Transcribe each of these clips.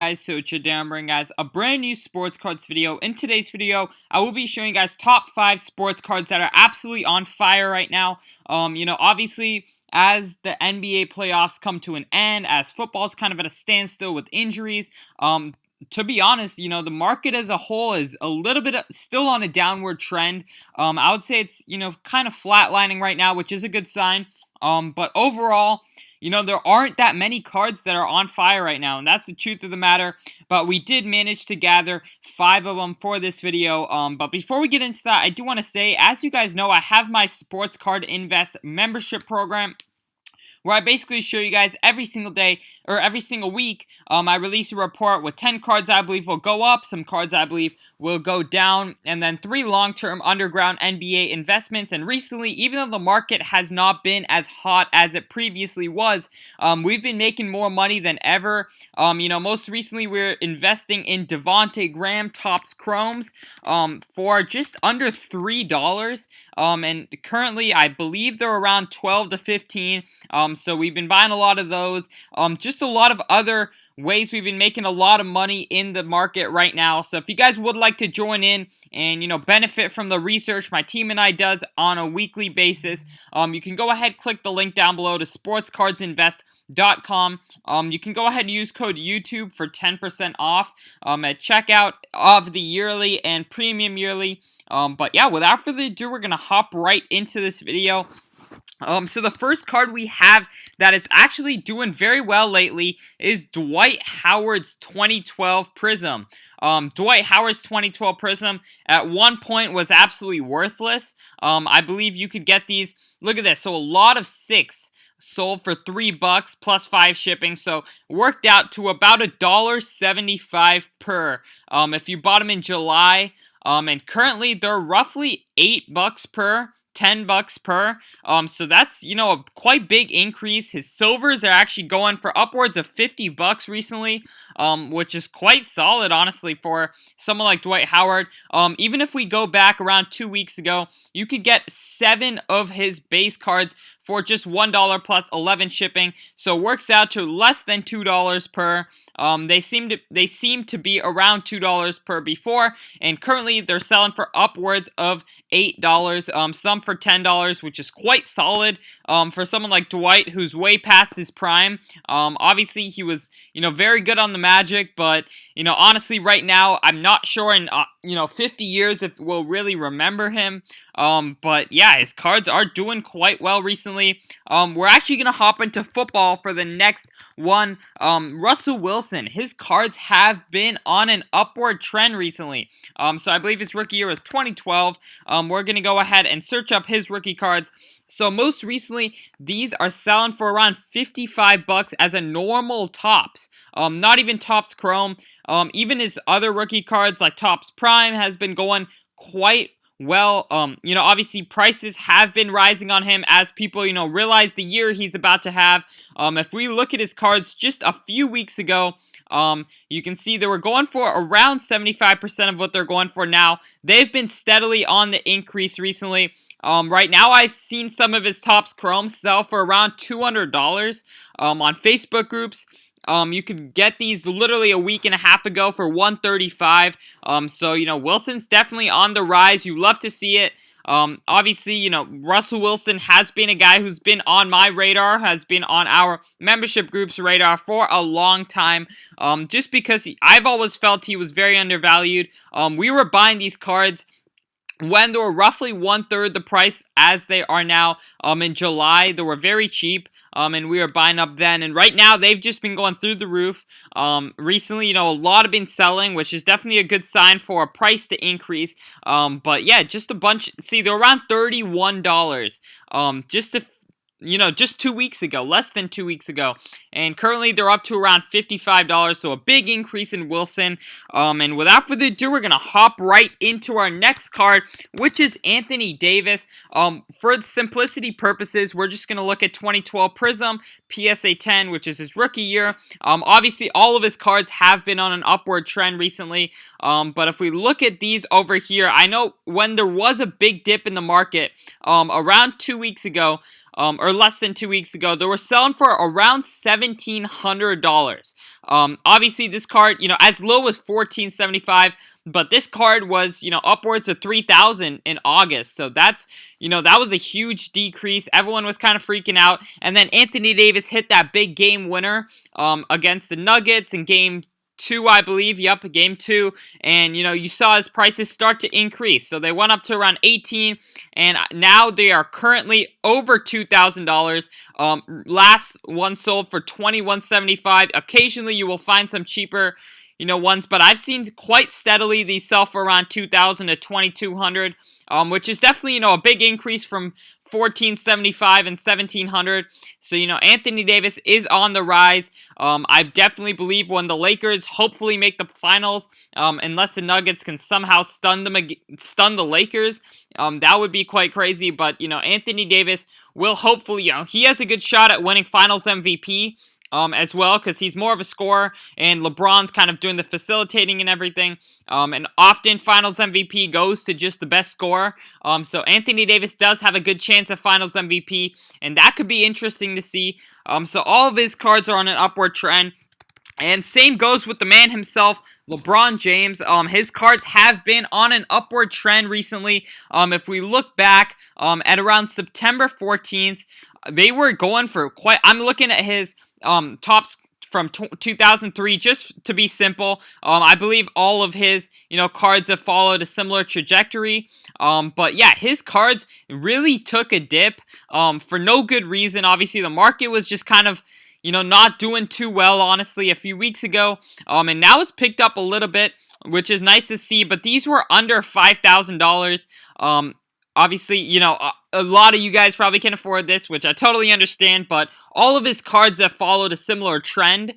Guys, so today I'm bringing guys a brand new sports cards video. In today's video, I will be showing you guys top 5 sports cards that are absolutely on fire right now. Obviously, as the NBA playoffs come to an end, as football's kind of at a standstill with injuries, to be honest, the market as a whole is a little bit still on a downward trend. I would say it's, kind of flatlining right now, which is a good sign. But overall, there aren't that many cards that are on fire right now, and that's the truth of the matter. But we did manage to gather 5 of them for this video. But before we get into that, I do want to say, as you guys know, I have my Sports Card Invest membership program, where I basically show you guys every single day or every single week. I release a report with 10 cards I believe will go up, some cards I believe will go down, and then 3 long-term underground NBA investments. And recently, even though the market has not been as hot as it previously was, we've been making more money than ever. Most recently we're investing in Devontae Graham Topps Chromes for just under $3. And currently I believe they're around 12 to 15. So we've been buying a lot of those. Just a lot of other ways we've been making a lot of money in the market right now. So if you guys would like to join in and, benefit from the research my team and I does on a weekly basis, you can go ahead, click the link down below to sportscardsinvest.com. You can go ahead and use code YouTube for 10% off at checkout of the yearly and premium yearly. But yeah, without further ado, we're going to hop right into this video. So the first card we have that is actually doing very well lately is Dwight Howard's 2012 Prism. Dwight Howard's 2012 Prism at one point was absolutely worthless. I believe you could get these. Look at this. So a lot of 6 sold for $3 plus 5 shipping, so worked out to about $1.75 per. If you bought them in July, and currently they're roughly $8 per. $10 per. So that's, a quite big increase. His silvers are actually going for upwards of $50 recently, which is quite solid, honestly, for someone like Dwight Howard. Even if we go back around 2 weeks ago, you could get 7 of his base cards for just $1 plus 11 shipping, so it works out to less than $2 per. They seem to be around $2 per before, and currently they're selling for upwards of $8. Some for $10, which is quite solid for someone like Dwight, who's way past his prime. Obviously he was very good on the Magic, but honestly right now I'm not sure in 50 years if we'll really remember him. But yeah, his cards are doing quite well recently. We're actually gonna hop into football for the next one. Russell Wilson, his cards have been on an upward trend recently. So I believe his rookie year was 2012. We're gonna go ahead and search up his rookie cards. So most recently, these are selling for around $55 as a normal Topps. Not even Topps Chrome. Even his other rookie cards like Topps Prime has been going quite well. Obviously prices have been rising on him as people, realize the year he's about to have. If we look at his cards just a few weeks ago, you can see they were going for around 75% of what they're going for now. They've been steadily on the increase recently. Right now, I've seen some of his Topps Chrome sell for around $200 on Facebook groups. You could get these literally a week and a half ago for $135. So, Wilson's definitely on the rise. You love to see it. Obviously, Russell Wilson has been a guy who's been on my radar, has been on our membership group's radar for a long time, just because I've always felt he was very undervalued. We were buying these cards when they were roughly 1/3 the price as they are now. In July, they were very cheap, and we were buying up then. And right now, they've just been going through the roof. Recently, a lot have been selling, which is definitely a good sign for a price to increase. But yeah, just a bunch. See, they're around $31. Just 2 weeks ago, less than 2 weeks ago. And currently they're up to around $55, so a big increase in Wilson. And without further ado, we're going to hop right into our next card, which is Anthony Davis. For simplicity purposes, we're just going to look at 2012 Prism, PSA 10, which is his rookie year. Obviously, all of his cards have been on an upward trend recently. But if we look at these over here, I know when there was a big dip in the market around 2 weeks ago, or less than 2 weeks ago, they were selling for around $1,700. Obviously, this card, as low as $1,475, but this card was, upwards of $3,000 in August. So that's, that was a huge decrease. Everyone was kind of freaking out. And then Anthony Davis hit that big game winner against the Nuggets in game 2, I believe. Yep, game 2. And, you saw his prices start to increase. So they went up to around 18, and now they are currently over $2,000. Last one sold for $2,175. Occasionally, you will find some cheaper, ones, but I've seen quite steadily these sell for around $2,000 to $2,200, which is definitely, a big increase from $1,475 and $1,700. So, Anthony Davis is on the rise. I definitely believe when the Lakers hopefully make the finals, unless the Nuggets can somehow stun the Lakers, that would be quite crazy. But, Anthony Davis will hopefully, he has a good shot at winning Finals MVP. As well, because he's more of a scorer, and LeBron's kind of doing the facilitating and everything. And often Finals MVP goes to just the best scorer. So Anthony Davis does have a good chance of Finals MVP, and that could be interesting to see. So all of his cards are on an upward trend. And same goes with the man himself, LeBron James. His cards have been on an upward trend recently. If we look back at around September 14th, they were going for quite... I'm looking at his tops from 2003, just to be simple. I believe all of his, cards have followed a similar trajectory. But yeah, his cards really took a dip for no good reason. Obviously, the market was just kind of, not doing too well, honestly, a few weeks ago. And now it's picked up a little bit, which is nice to see. But these were under $5,000. Obviously, a lot of you guys probably can afford this, which I totally understand, but all of his cards have followed a similar trend.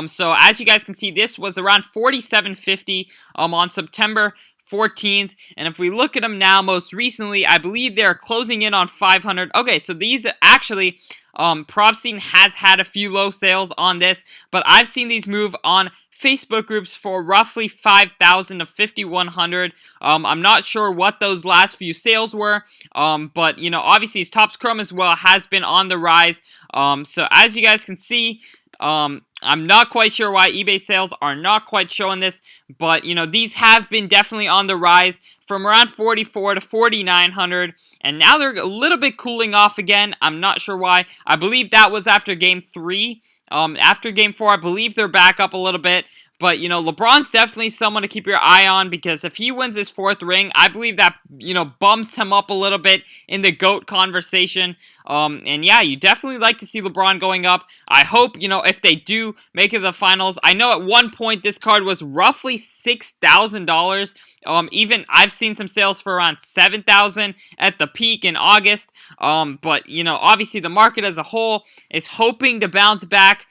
So as you guys can see, this was around $4,750 on September 14th, and if we look at them now, most recently, I believe they're closing in on 500. Okay, so these actually... Propstein has had a few low sales on this, but I've seen these move on Facebook groups for roughly 5,000 to 5,100. I'm not sure what those last few sales were, but obviously his Topps Chrome as well has been on the rise. So as you guys can see, I'm not quite sure why eBay sales are not quite showing this, but these have been definitely on the rise from around 4,400 to 4,900, and now they're a little bit cooling off again. I'm not sure why. I believe that was after game 3. After game 4, I believe they're back up a little bit. But, LeBron's definitely someone to keep your eye on, because if he wins his 4th ring, I believe that, bumps him up a little bit in the GOAT conversation. And yeah, you definitely like to see LeBron going up. I hope, if they do make it to the finals. I know at one point this card was roughly $6,000. Even I've seen some sales for around $7,000 at the peak in August. But, obviously the market as a whole is hoping to bounce back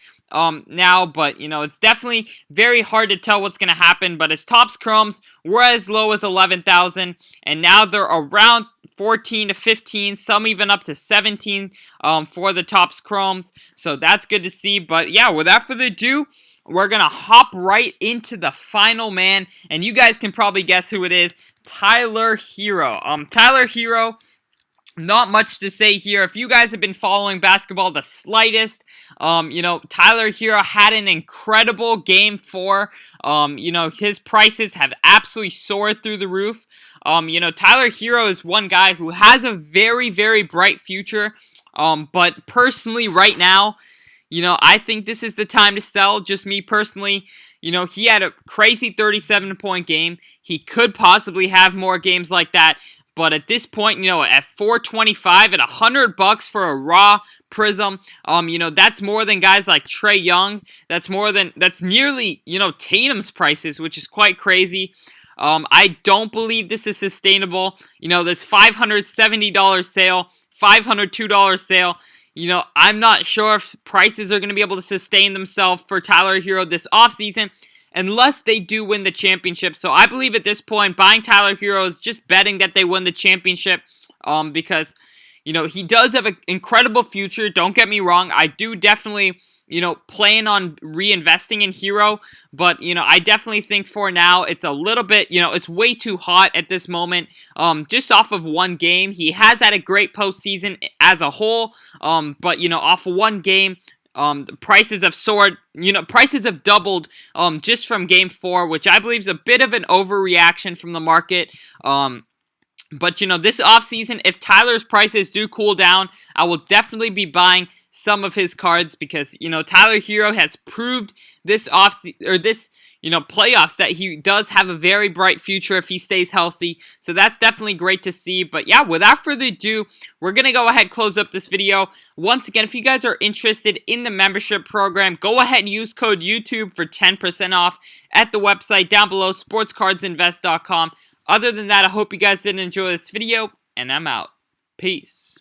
now, but it's definitely very hard to tell what's going to happen. But his Topps Chromes were as low as 11,000, and now they're around 14 to 15, some even up to 17 for the Topps Chromes. So that's good to see. But yeah, without further ado, we're going to hop right into the final man, and you guys can probably guess who it is. Tyler Herro. Tyler Herro, not much to say here. If you guys have been following basketball the slightest, Tyler Herro had an incredible game 4. His prices have absolutely soared through the roof. Tyler Herro is one guy who has a very, very bright future. But personally, right now, I think this is the time to sell. Just me personally. He had a crazy 37-point game. He could possibly have more games like that. But at this point, at $425 at $100 for a raw Prism, that's more than guys like Trae Young. That's nearly, Tatum's prices, which is quite crazy. I don't believe this is sustainable. This $570 sale, $502 sale. I'm not sure if prices are going to be able to sustain themselves for Tyler Herro this offseason, unless they do win the championship. So I believe at this point, buying Tyler Herro is just betting that they win the championship, because, he does have an incredible future. Don't get me wrong. I do definitely, plan on reinvesting in Herro, but, I definitely think for now it's a little bit, it's way too hot at this moment. Just off of one game, he has had a great postseason as a whole, but, off of one game, the prices have soared, prices have doubled, just from game 4, which I believe is a bit of an overreaction from the market. But, this offseason, if Tyler's prices do cool down, I will definitely be buying some of his cards because, Tyler Herro has proved this playoffs that he does have a very bright future if he stays healthy. So that's definitely great to see. But yeah, without further ado, we're going to go ahead and close up this video. Once again, if you guys are interested in the membership program, go ahead and use code YouTube for 10% off at the website down below, sportscardsinvest.com. Other than that, I hope you guys did enjoy this video, and I'm out. Peace.